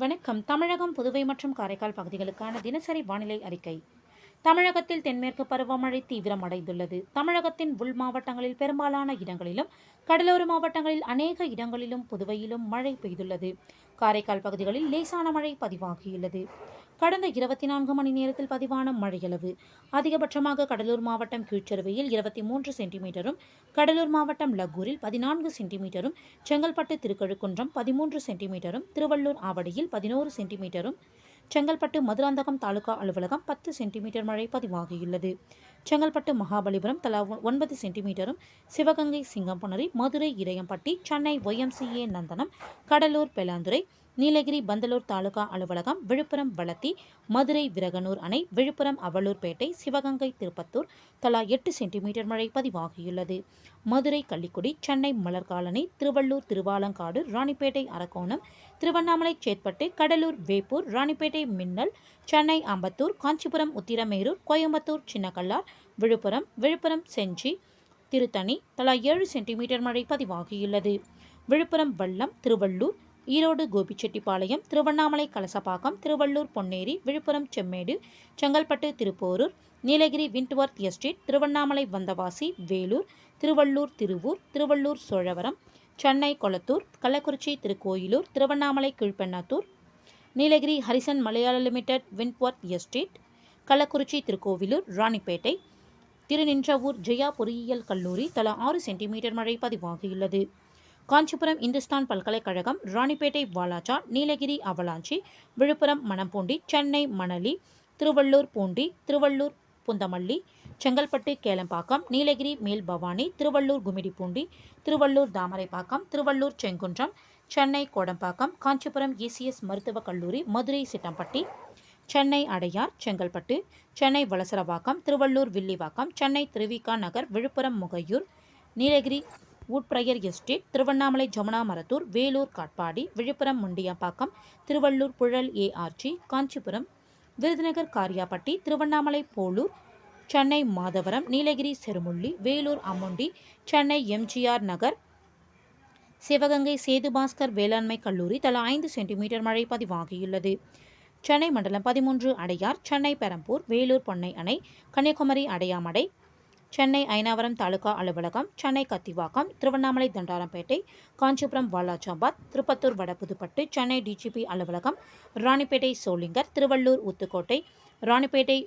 வணக்கம். தமிழகம், புதுவை மற்றும் காரைக்கால் பகுதிகளுக்கான தினசரி வானிலை அறிக்கை. தமிழகத்தில் தென்மேற்கு பருவமழை தீவிரமடைந்துள்ளது. தமிழகத்தின் உள் மாவட்டங்களில் பெரும்பாலான இடங்களிலும், கடலோர மாவட்டங்களில் அநேக இடங்களிலும், புதுவையிலும் மழை பெய்துள்ளது. காரைக்கால் பகுதிகளில் லேசான மழை பதிவாகியுள்ளது. கடந்த 24 மணி நேரத்தில் பதிவான மழையளவு அதிகபட்சமாக கடலூர் மாவட்டம் கீழ்ச்செருவையில் 23 சென்டிமீட்டரும், கடலூர் மாவட்டம் லக்கூரில் 14 சென்டிமீட்டரும், செங்கல்பட்டு திருக்கழுக்குன்றம் 13 சென்டிமீட்டரும், திருவள்ளூர் ஆவடியில் 11 சென்டிமீட்டரும், செங்கல்பட்டு மதுராந்தகம் தாலுகா அலுவலகம் 10 சென்டிமீட்டர் மழை பதிவாகியுள்ளது. செங்கல்பட்டு மகாபலிபுரம் தலா 9 சென்டிமீட்டரும், சிவகங்கை சிங்கம்புணரி, மதுரை இடையம்பட்டி, சென்னை YMCA நந்தனம், கடலூர் பெலாந்துறை, நீலகிரி பந்தலூர் தாலுகா அலுவலகம், விழுப்புரம் வளத்தி, மதுரை விரகனூர் அணை, விழுப்புரம் அவலூர்பேட்டை, சிவகங்கை திருப்பத்தூர் தலா 8 சென்டிமீட்டர் மழை பதிவாகியுள்ளது. மதுரை கள்ளிக்குடி, சென்னை மலர்காலனி, திருவள்ளூர் திருவாலங்காடு, ராணிப்பேட்டை அரக்கோணம், திருவண்ணாமலை சேத்பட்டு, கடலூர் வேப்பூர், ராணிப்பேட்டை மின்னல், சென்னை அம்பத்தூர், காஞ்சிபுரம் உத்திரமேரூர், கோயம்புத்தூர் சின்னக்கல்லார், விழுப்புரம் செஞ்சி, திருத்தணி தலா 7 சென்டிமீட்டர் மழை பதிவாகியுள்ளது. விழுப்புரம் வல்லம், திருவள்ளூர், ஈரோடு கோபிச்செட்டிப்பாளையம், திருவண்ணாமலை கலசப்பாக்கம், திருவள்ளூர் பொன்னேரி, விழுப்புரம் செம்மேடு, செங்கல்பட்டு திருப்போரூர், நீலகிரி விண்ட்வர்த் எஸ்டேட், திருவண்ணாமலை வந்தவாசி, வேலூர், திருவள்ளூர் திருவூர், திருவள்ளூர் சோழவரம், சென்னை கொளத்தூர், கள்ளக்குறிச்சி திருக்கோயிலூர், திருவண்ணாமலை கீழ்பெண்ணாத்தூர், நீலகிரி ஹரிசன் மலையாள லிமிடெட் விண்ட்வர்த் எஸ்டேட், கள்ளக்குறிச்சி திருக்கோவிலூர், ராணிப்பேட்டை, திருநின்றவூர் ஜெயா பொறியியல் கல்லூரி தலா 6 சென்டிமீட்டர் மழை பதிவாகியுள்ளது. காஞ்சிபுரம் இந்துஸ்தான் பல்கலைக்கழகம், ராணிப்பேட்டை வாலாஜா, நீலகிரி அவலாஞ்சி, விழுப்புரம் மணம்பூண்டி, சென்னை மணலி, திருவள்ளூர் பூண்டி, திருவள்ளூர் புந்தமல்லி, செங்கல்பட்டு கேளம்பாக்கம், நீலகிரி மேல்பவானி, திருவள்ளூர் குமிடிப்பூண்டி, திருவள்ளூர் தாமரைப்பாக்கம், திருவள்ளூர் செங்குன்றம், சென்னை கோடம்பாக்கம், காஞ்சிபுரம் ECS மருத்துவக் கல்லூரி, Madurai Chittampatti, Chennai Adyar, Chengalpattu, Chennai Valasaravakkam, Tiruvallur Villivakkam, Chennai Thiruvika Nagar, Villupuram Mugaiyur, Nilgiri ஊட்பிரையர் estate, Tiruvannamalai Jamuna Marathur, Vellore Katpadi, Villupuram Mundiyampakkam, Tiruvallur Puzhal ARG, Kanchipuram Virudhunagar Kariyapatti, Tiruvannamalai Polur, Chennai Madhavaram, Nilgiri Cherumulli, Vellore Ammundi, Chennai MGR நகர், சிவகங்கை சேதுபாஸ்கர் வேளாண்மை கல்லூரி தலா 5 சென்டிமீட்டர் மழை பதிவாகியுள்ளது. சென்னை மண்டலம் 13 அடையார், சென்னை பெரம்பூர், வேலூர் பொன்னை அணை, கன்னியாகுமரி அடையாமடை, சென்னை ஐனாவரம் தாலுகா அலுவலகம், சென்னை கத்திவாக்கம், திருவண்ணாமலை தண்டாரம்பேட்டை, காஞ்சிபுரம் வாலாஜாபாத், திருப்பத்தூர் வடபுதுப்பட்டு, சென்னை DGP அலுவலகம், ராணிப்பேட்டை சோளிங்கர், திருவள்ளூர் ஊத்துக்கோட்டை, ராணிப்பேட்டை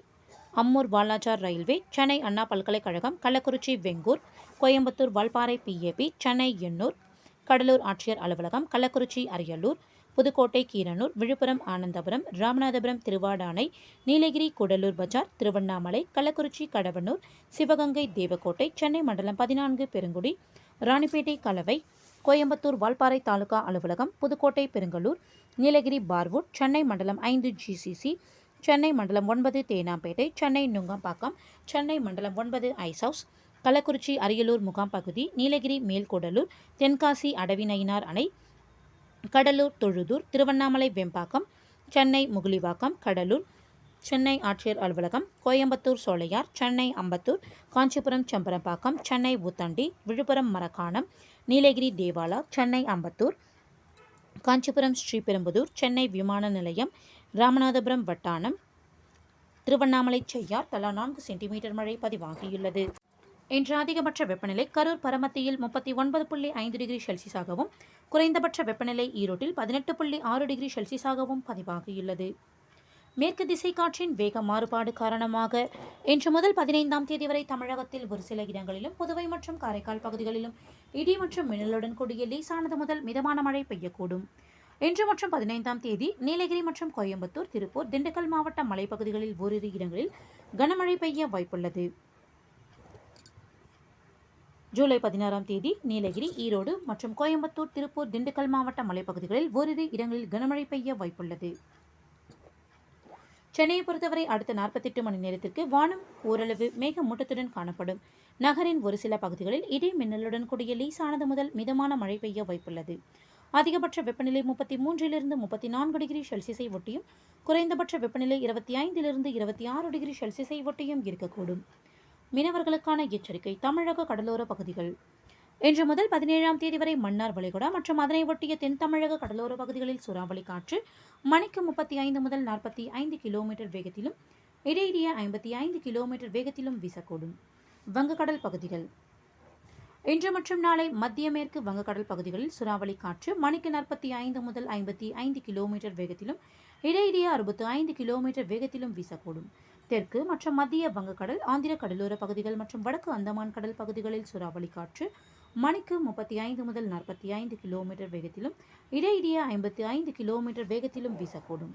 அம்மூர் வாலாஜா ரயில்வே, சென்னை அண்ணா பல்கலைக்கழகம், கள்ளக்குறிச்சி வெங்கூர், கோயம்புத்தூர் வால்பாறை PAP, சென்னை எண்ணூர், கடலூர் ஆட்சியர் அலுவலகம், கள்ளக்குறிச்சி அரியலூர், புதுக்கோட்டை கீரனூர், விழுப்புரம் ஆனந்தபுரம், ராமநாதபுரம் திருவாடானை, நீலகிரி கூடலூர் பஜார், திருவண்ணாமலை, கள்ளக்குறிச்சி கடவனூர், சிவகங்கை தேவக்கோட்டை, சென்னை மண்டலம் 14 பெருங்குடி, ராணிப்பேட்டை கலவை, கோயம்புத்தூர் வால்பாறை தாலுகா அலுவலகம், புதுக்கோட்டை பெருங்கலூர், நீலகிரி பார்வுட், சென்னை மண்டலம் 5 GCC, சென்னை மண்டலம் 9 தேனாம்பேட்டை, சென்னை நுங்கம்பாக்கம், சென்னை மண்டலம் 9 ஐஸ் ஹவுஸ், கள்ளக்குறிச்சி அரியலூர் முகாம் பகுதி, நீலகிரி மேல்கூடலூர், தென்காசி அடவிநயினார் அணை, கடலூர் தொழுதூர், திருவண்ணாமலை வெம்பாக்கம், சென்னை முகுலிவாக்கம், கடலூர், சென்னை ஆட்சியர் அலுவலகம், கோயம்புத்தூர் சோலையார், சென்னை அம்பத்தூர், காஞ்சிபுரம் செம்பரம்பாக்கம், சென்னை ஊத்தண்டி, விழுப்புரம் மரக்காணம், நீலகிரி தேவாலா, சென்னை அம்பத்தூர், காஞ்சிபுரம் ஸ்ரீபெரும்புதூர், சென்னை விமான நிலையம், ராமநாதபுரம் வட்டானம், திருவண்ணாமலை செய்யார் தலா 4 சென்டிமீட்டர் மழை பதிவாகியுள்ளது. இன்று அதிகபட்ச வெப்பநிலை கரூர் பரமத்தியில் 39.5 டிகிரி செல்சியஸாகவும், குறைந்தபட்ச வெப்பநிலை ஈரோட்டில் 18.6 டிகிரி செல்சியஸாகவும் பதிவாகியுள்ளது. மேற்கு திசை காற்றின் வேக மாறுபாடு காரணமாக இன்று முதல் 15ஆம் தேதி வரை தமிழகத்தில் ஒரு சில இடங்களிலும், புதுவை மற்றும் காரைக்கால் பகுதிகளிலும் இடி மற்றும் மின்னலுடன் கூடிய லேசானது முதல் மிதமான மழை பெய்யக்கூடும். இன்று மற்றும் 15ஆம் தேதி நீலகிரி மற்றும் கோயம்புத்தூர், திருப்பூர், திண்டுக்கல் மாவட்ட மலைப்பகுதிகளில் ஓரிரு இடங்களில் கனமழை பெய்ய வாய்ப்புள்ளது. ஜூலை 16ஆம் தேதி நீலகிரி, ஈரோடு மற்றும் கோயம்புத்தூர், திருப்பூர், திண்டுக்கல் மாவட்ட மலைப்பகுதிகளில் ஓரிரு இடங்களில் கனமழை பெய்ய வாய்ப்புள்ளது. சென்னையை பொறுத்தவரை அடுத்த 48 மணி நேரத்திற்கு வானம் ஓரளவு மேகமூட்டத்துடன் காணப்படும். நகரின் ஒரு சில பகுதிகளில் இடி மின்னலுடன் கூடிய லேசானது முதல் மிதமான மழை பெய்ய வாய்ப்புள்ளது. அதிகபட்ச வெப்பநிலை 33 - 34 டிகிரி செல்சியஸை ஒட்டியும், குறைந்தபட்ச வெப்பநிலை 25 - 26 டிகிரி செல்சியஸை ஒட்டியும் இருக்கக்கூடும். மீனவர்களுக்கான எச்சரிக்கை. தமிழக கடலோர பகுதிகள். இன்று முதல் 17ஆம் தேதி வரை மன்னார் வளைகுடா மற்றும் அதனை ஒட்டிய தென் தமிழக கடலோர பகுதிகளில் சூறாவளி காற்று மணிக்கு 35 முதல் 45 கிலோமீட்டர் வேகத்திலும் இடையிடையே 55 கிலோமீட்டர் வேகத்திலும் வீசக்கூடும். வங்கக்கடல் பகுதிகள். இன்று மற்றும் நாளை மத்திய மேற்கு வங்கக்கடல் பகுதிகளில் சூறாவளி காற்று மணிக்கு 45 முதல் 55 கிலோமீட்டர் வேகத்திலும் இடையிடையே 65 கிலோமீட்டர் வேகத்திலும் வீசக்கூடும். தெற்கு மற்றும் மத்திய வங்கக்கடல், ஆந்திர கடலோர பகுதிகள் மற்றும் வடக்கு அந்தமான் கடல் பகுதிகளில் சூறாவளி காற்று மணிக்கு 35 முதல் 45 கிலோமீட்டர் வேகத்திலும் இடையிடையே 55 கிலோமீட்டர் வேகத்திலும் வீசக்கூடும்.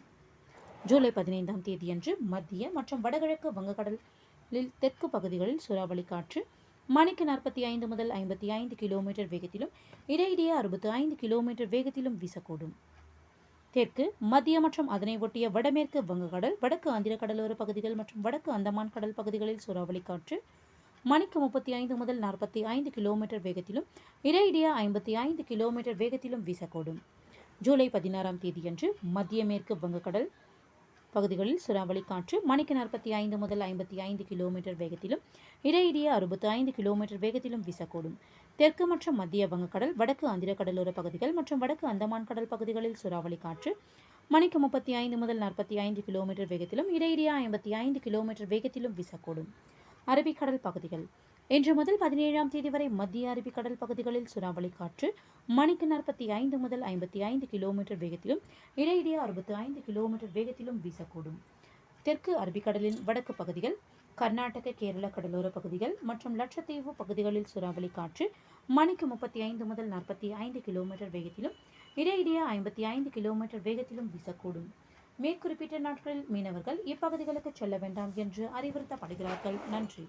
ஜூலை 15ஆம் தேதியன்று மத்திய மற்றும் வடகிழக்கு வங்கக்கடலில் தெற்கு பகுதிகளில் சூறாவளி காற்று மணிக்கு 45 முதல் 55 கிலோமீட்டர் வேகத்திலும் இடையிடையே 65 கிலோமீட்டர் வேகத்திலும் வீசக்கூடும். தெற்கு மத்திய மற்றும் அதனை ஒட்டிய வடமேற்கு வங்கக்கடல், வடக்கு ஆந்திர கடலோர பகுதிகள் மற்றும் வடக்கு அந்தமான் கடல் பகுதிகளில் சூறாவளி காற்று மணிக்கு 35 முதல் 45 கிலோமீட்டர் வேகத்திலும் இடையிடையே 55 கிலோமீட்டர் வேகத்திலும் வீசக்கூடும். ஜூலை 16ஆம் தேதியன்று மத்திய மேற்கு வங்கக்கடல் பகுதிகளில் சூறாவளி காற்று மணிக்கு 45 முதல் 55 கிலோமீட்டர் வேகத்திலும் இடையிடையே 65 கிலோமீட்டர் வேகத்திலும் வீசக்கூடும். தெற்கு மற்றும் மத்திய வங்கக்கடல், வடக்கு ஆந்திர கடலோர பகுதிகள் மற்றும் வடக்கு அந்தமான் கடல் பகுதிகளில் சூறாவளி காற்று மணிக்கு 35 முதல் 45 கிலோமீட்டர் வேகத்திலும் இடையிடையே 55 கிலோமீட்டர் வேகத்திலும் வீசக்கூடும். அரபிக்கடல் பகுதிகள். இன்று முதல் 17ஆம் தேதி வரை மத்திய அரபிக்கடல் பகுதிகளில் சூறாவளி காற்று மணிக்கு 45 முதல் 55 கிலோமீட்டர் வேகத்திலும் இடையிடையே 65 கிலோமீட்டர் வேகத்திலும் வீசக்கூடும். தெற்கு அரபிக்கடலின் வடக்கு பகுதிகள், கர்நாடக கேரள கடலோர பகுதிகள் மற்றும் லட்சத்தீவு பகுதிகளில் சூறாவளி காற்று மணிக்கு 35 முதல் 45 கிலோமீட்டர் வேகத்திலும் இடையிடையே 55 கிலோமீட்டர் வேகத்திலும் வீசக்கூடும். மேற்குறிப்பிட்ட நாட்களில் மீனவர்கள் இப்பகுதிகளுக்கு செல்ல வேண்டாம் என்று அறிவுறுத்தப்படுகிறார்கள். நன்றி.